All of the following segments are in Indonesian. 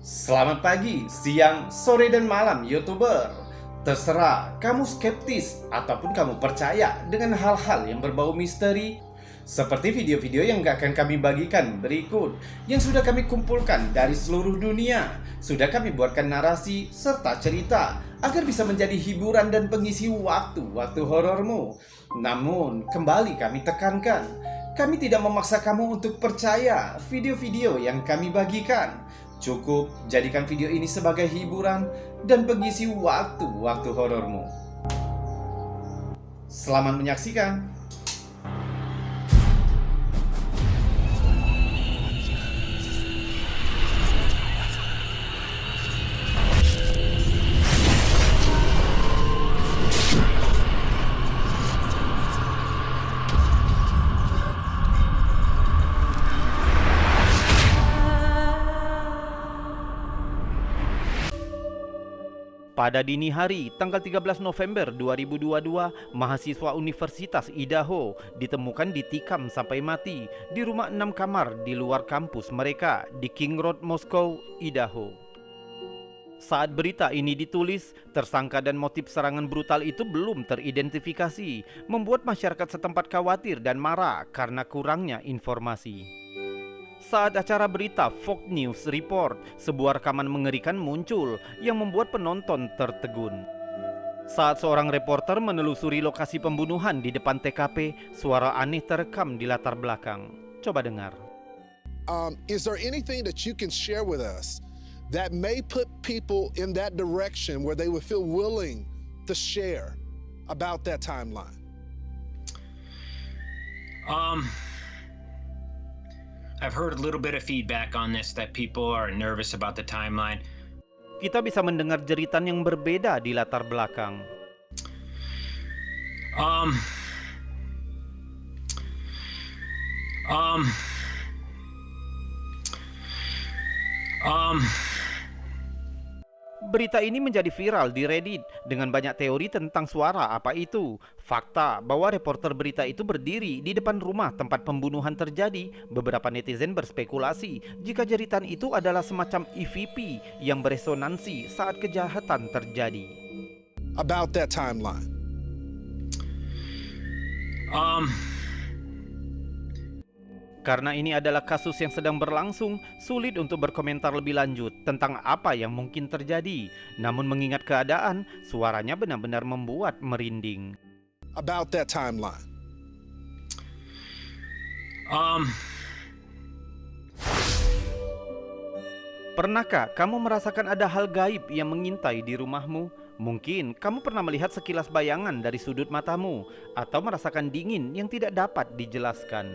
Selamat pagi, siang, sore, dan malam, YouTuber. Terserah kamu skeptis ataupun kamu percaya dengan hal-hal yang berbau misteri, seperti video-video yang akan kami bagikan berikut, yang sudah kami kumpulkan dari seluruh dunia. Sudah kami buatkan narasi serta cerita agar bisa menjadi hiburan dan pengisi waktu-waktu horormu. Namun, kembali kami tekankan, kami tidak memaksa kamu untuk percaya video-video yang kami bagikan. Cukup jadikan video ini sebagai hiburan dan pengisi waktu-waktu horormu. Selamat menyaksikan. Pada dini hari, tanggal 13 November 2022, mahasiswa Universitas Idaho ditemukan ditikam sampai mati di rumah 6 kamar di luar kampus mereka di King Road, Moskow, Idaho. Saat berita ini ditulis, tersangka dan motif serangan brutal itu belum teridentifikasi, membuat masyarakat setempat khawatir dan marah karena kurangnya informasi. Saat acara berita Fox News Report, sebuah rekaman mengerikan muncul yang membuat penonton tertegun. Saat seorang reporter menelusuri lokasi pembunuhan di depan TKP, suara aneh terekam di latar belakang. Coba dengar. Is there anything that you can share with us that may put people in that direction where they would feel willing to share about that timeline? I've heard a little bit of feedback on this that people are nervous about the timeline. Kita bisa mendengar jeritan yang berbeda di latar belakang. Berita ini menjadi viral di Reddit dengan banyak teori tentang suara apa itu. Fakta bahwa reporter berita itu berdiri di depan rumah tempat pembunuhan terjadi. Beberapa netizen berspekulasi jika jeritan itu adalah semacam EVP yang beresonansi saat kejahatan terjadi. About that timeline. Karena ini adalah kasus yang sedang berlangsung, sulit untuk berkomentar lebih lanjut tentang apa yang mungkin terjadi. Namun mengingat keadaan, suaranya benar-benar membuat merinding. About that timeline. Pernahkah kamu merasakan ada hal gaib yang mengintai di rumahmu? Mungkin kamu pernah melihat sekilas bayangan dari sudut matamu, atau merasakan dingin yang tidak dapat dijelaskan.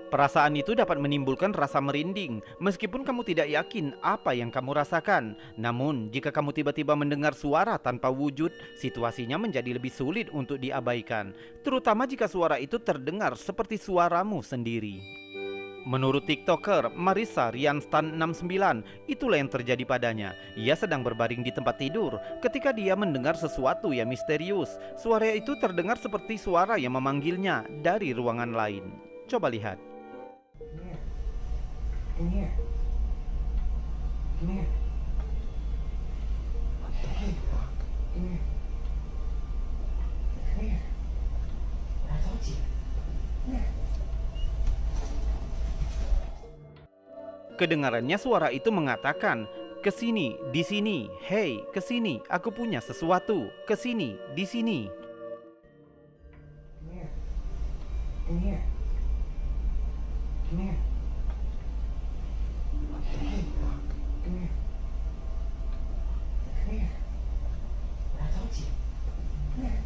Perasaan itu dapat menimbulkan rasa merinding, meskipun kamu tidak yakin apa yang kamu rasakan. Namun, jika kamu tiba-tiba mendengar suara tanpa wujud, situasinya menjadi lebih sulit untuk diabaikan, terutama jika suara itu terdengar seperti suaramu sendiri. Menurut TikToker Marissa Rianstan 69, itulah yang terjadi padanya. Ia sedang berbaring di tempat tidur ketika dia mendengar sesuatu yang misterius. Suara itu terdengar seperti suara yang memanggilnya dari ruangan lain. Coba lihat. Come here. Come here. Come here. Come here. Come here. I told you. Come here. Kedengarannya suara itu mengatakan, "Kesini, di sini, hei, kesini, aku punya sesuatu, kesini, di sini." Come here. Come here. Come here. Come here. Come here. Come here. I told you. Come here.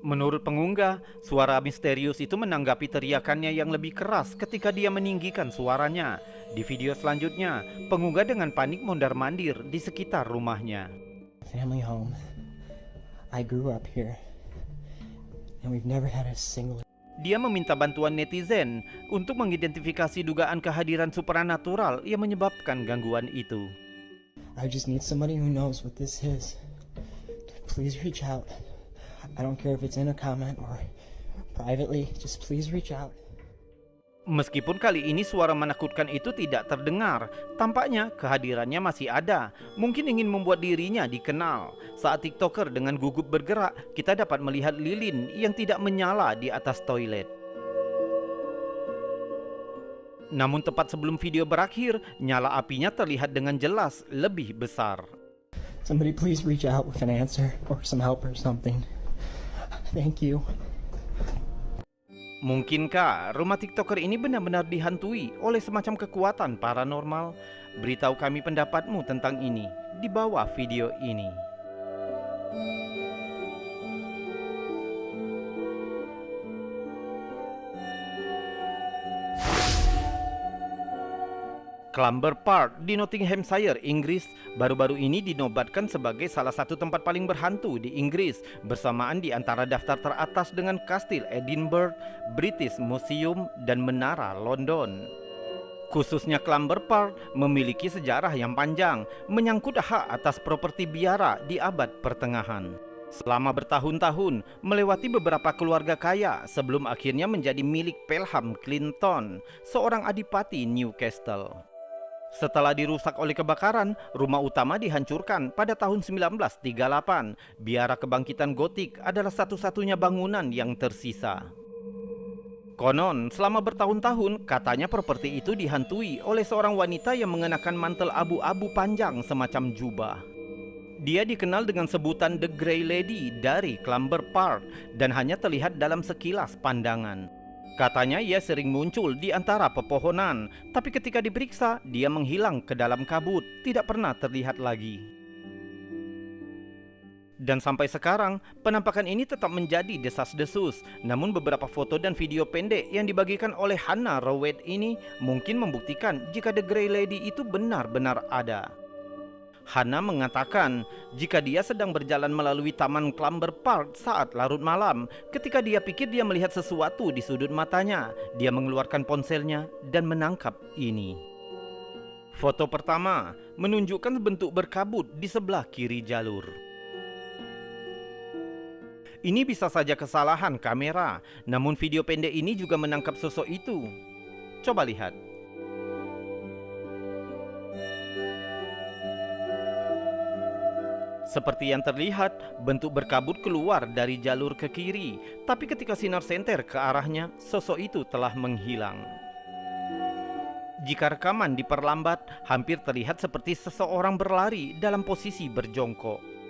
Menurut pengunggah, suara misterius itu menanggapi teriakannya yang lebih keras ketika dia meninggikan suaranya. Di video selanjutnya, pengunggah dengan panik mondar-mandir di sekitar rumahnya. Family home. I grew up here. And we've never had a single... Dia meminta bantuan netizen untuk mengidentifikasi dugaan kehadiran supranatural yang menyebabkan gangguan itu. I just need somebody who knows what this is. Please reach out. I don't care if it's in a comment or privately, just please reach out. Meskipun kali ini suara menakutkan itu tidak terdengar, tampaknya kehadirannya masih ada. Mungkin ingin membuat dirinya dikenal. Saat TikToker dengan gugup bergerak, kita dapat melihat lilin yang tidak menyala di atas toilet. Namun tepat sebelum video berakhir, nyala apinya terlihat dengan jelas lebih besar. Somebody please reach out with an answer or some help or something. Thank you. Mungkinkah rumah TikToker ini benar-benar dihantui oleh semacam kekuatan paranormal? Beritahu kami pendapatmu tentang ini di bawah video ini. Clumber Park di Nottinghamshire, Inggris, baru-baru ini dinobatkan sebagai salah satu tempat paling berhantu di Inggris, bersamaan di antara daftar teratas dengan Kastil Edinburgh, British Museum, dan Menara London. Khususnya Clumber Park memiliki sejarah yang panjang, menyangkut hak atas properti biara di abad pertengahan. Selama bertahun-tahun, melewati beberapa keluarga kaya sebelum akhirnya menjadi milik Pelham Clinton, seorang adipati Newcastle. Setelah dirusak oleh kebakaran, rumah utama dihancurkan pada tahun 1938. Biara kebangkitan Gotik adalah satu-satunya bangunan yang tersisa. Konon, selama bertahun-tahun, katanya properti itu dihantui oleh seorang wanita yang mengenakan mantel abu-abu panjang semacam jubah. Dia dikenal dengan sebutan The Grey Lady dari Clumber Park dan hanya terlihat dalam sekilas pandangan. Katanya ia sering muncul di antara pepohonan, tapi ketika diperiksa, dia menghilang ke dalam kabut, tidak pernah terlihat lagi. Dan sampai sekarang, penampakan ini tetap menjadi desas-desus. Namun beberapa foto dan video pendek yang dibagikan oleh Hannah Rowett ini mungkin membuktikan jika The Grey Lady itu benar-benar ada. Hannah mengatakan jika dia sedang berjalan melalui taman Clumber Park saat larut malam, ketika dia pikir dia melihat sesuatu di sudut matanya, dia mengeluarkan ponselnya dan menangkap ini. Foto pertama menunjukkan bentuk berkabut di sebelah kiri jalur. Ini bisa saja kesalahan kamera, namun video pendek ini juga menangkap sosok itu. Coba lihat. Seperti yang terlihat, bentuk berkabut keluar dari jalur ke kiri, tapi ketika sinar senter ke arahnya, sosok itu telah menghilang. Jika rekaman diperlambat, hampir terlihat seperti seseorang berlari dalam posisi berjongkok.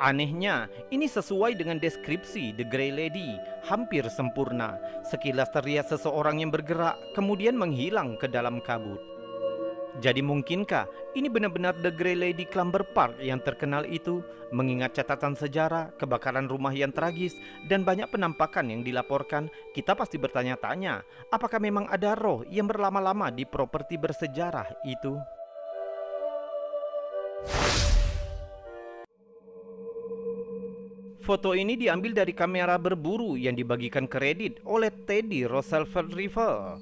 Anehnya, ini sesuai dengan deskripsi The Grey Lady, hampir sempurna. Sekilas terlihat seseorang yang bergerak, kemudian menghilang ke dalam kabut. Jadi mungkinkah ini benar-benar The Grey Lady Clumber Park yang terkenal itu? Mengingat catatan sejarah, kebakaran rumah yang tragis, dan banyak penampakan yang dilaporkan, kita pasti bertanya-tanya, apakah memang ada roh yang berlama-lama di properti bersejarah itu? Foto ini diambil dari kamera berburu yang dibagikan ke Reddit oleh Teddy Roosevelt River.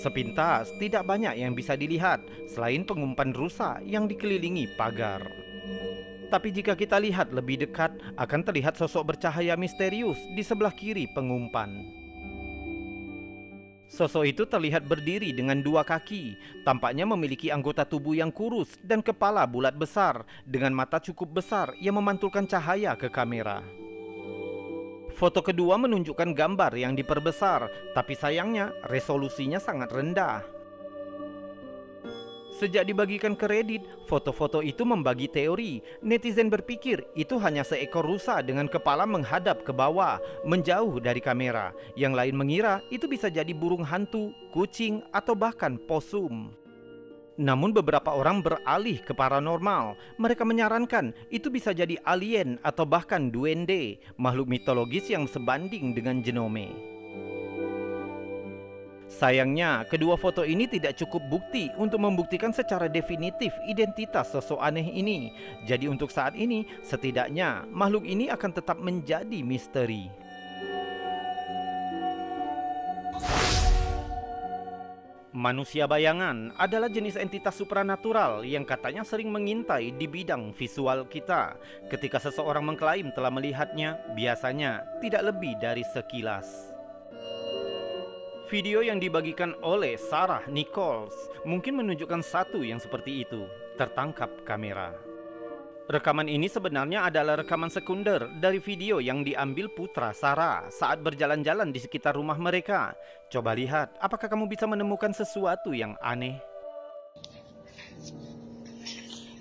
Sepintas, tidak banyak yang bisa dilihat selain pengumpan rusa yang dikelilingi pagar. Tapi jika kita lihat lebih dekat, akan terlihat sosok bercahaya misterius di sebelah kiri pengumpan. Sosok itu terlihat berdiri dengan dua kaki, tampaknya memiliki anggota tubuh yang kurus dan kepala bulat besar dengan mata cukup besar yang memantulkan cahaya ke kamera. Foto kedua menunjukkan gambar yang diperbesar, tapi sayangnya resolusinya sangat rendah. Sejak dibagikan ke Reddit, foto-foto itu membagi teori. Netizen berpikir itu hanya seekor rusa dengan kepala menghadap ke bawah, menjauh dari kamera. Yang lain mengira itu bisa jadi burung hantu, kucing, atau bahkan posum. Namun beberapa orang beralih ke paranormal. Mereka menyarankan itu bisa jadi alien atau bahkan duende, makhluk mitologis yang sebanding dengan genome. Sayangnya, kedua foto ini tidak cukup bukti untuk membuktikan secara definitif identitas sosok aneh ini. Jadi untuk saat ini, setidaknya makhluk ini akan tetap menjadi misteri. Manusia bayangan adalah jenis entitas supranatural yang katanya sering mengintai di bidang visual kita. Ketika seseorang mengklaim telah melihatnya, biasanya tidak lebih dari sekilas. Video yang dibagikan oleh Sarah Nichols mungkin menunjukkan satu yang seperti itu, tertangkap kamera. Rekaman ini sebenarnya adalah rekaman sekunder dari video yang diambil putra Sarah saat berjalan-jalan di sekitar rumah mereka. Coba lihat, apakah kamu bisa menemukan sesuatu yang aneh?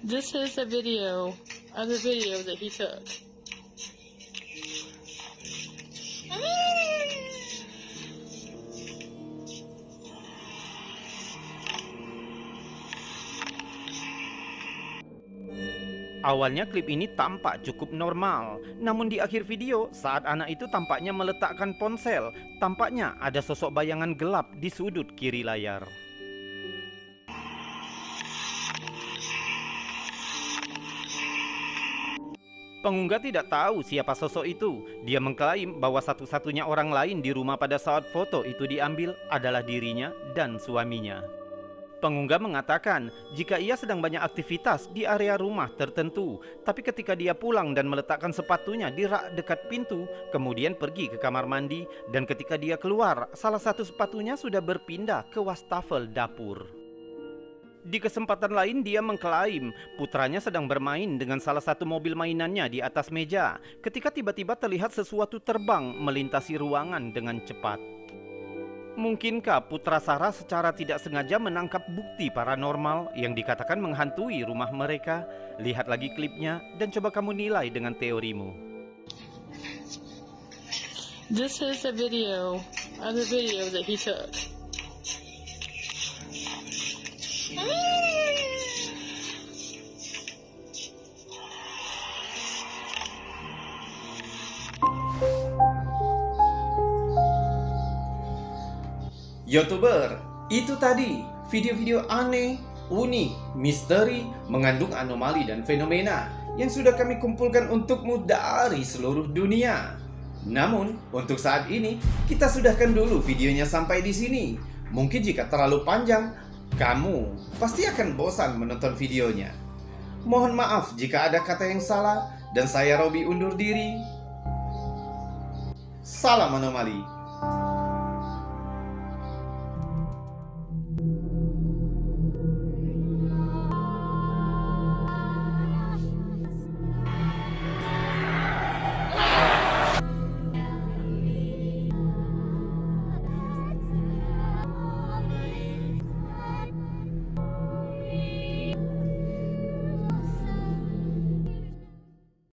This is a video of the video that he took. Awalnya klip ini tampak cukup normal, namun di akhir video saat anak itu tampaknya meletakkan ponsel, tampaknya ada sosok bayangan gelap di sudut kiri layar. Pengunggah tidak tahu siapa sosok itu. Dia mengklaim bahwa satu-satunya orang lain di rumah pada saat foto itu diambil adalah dirinya dan suaminya. Pengunggah mengatakan jika ia sedang banyak aktivitas di area rumah tertentu, tapi ketika dia pulang dan meletakkan sepatunya di rak dekat pintu, kemudian pergi ke kamar mandi, dan ketika dia keluar, salah satu sepatunya sudah berpindah ke wastafel dapur. Di kesempatan lain dia mengklaim putranya sedang bermain dengan salah satu mobil mainannya di atas meja, ketika tiba-tiba terlihat sesuatu terbang melintasi ruangan dengan cepat. Mungkinkah putra Sarah secara tidak sengaja menangkap bukti paranormal yang dikatakan menghantui rumah mereka? Lihat lagi klipnya dan coba kamu nilai dengan teorimu. This is a video of the video that he took. YouTuber, itu tadi video-video aneh, unik, misteri, mengandung anomali dan fenomena yang sudah kami kumpulkan untukmu dari seluruh dunia. Namun, untuk saat ini, kita sudahkan dulu videonya sampai di sini. Mungkin jika terlalu panjang, kamu pasti akan bosan menonton videonya. Mohon maaf jika ada kata yang salah, dan saya Robi undur diri. Salam anomali.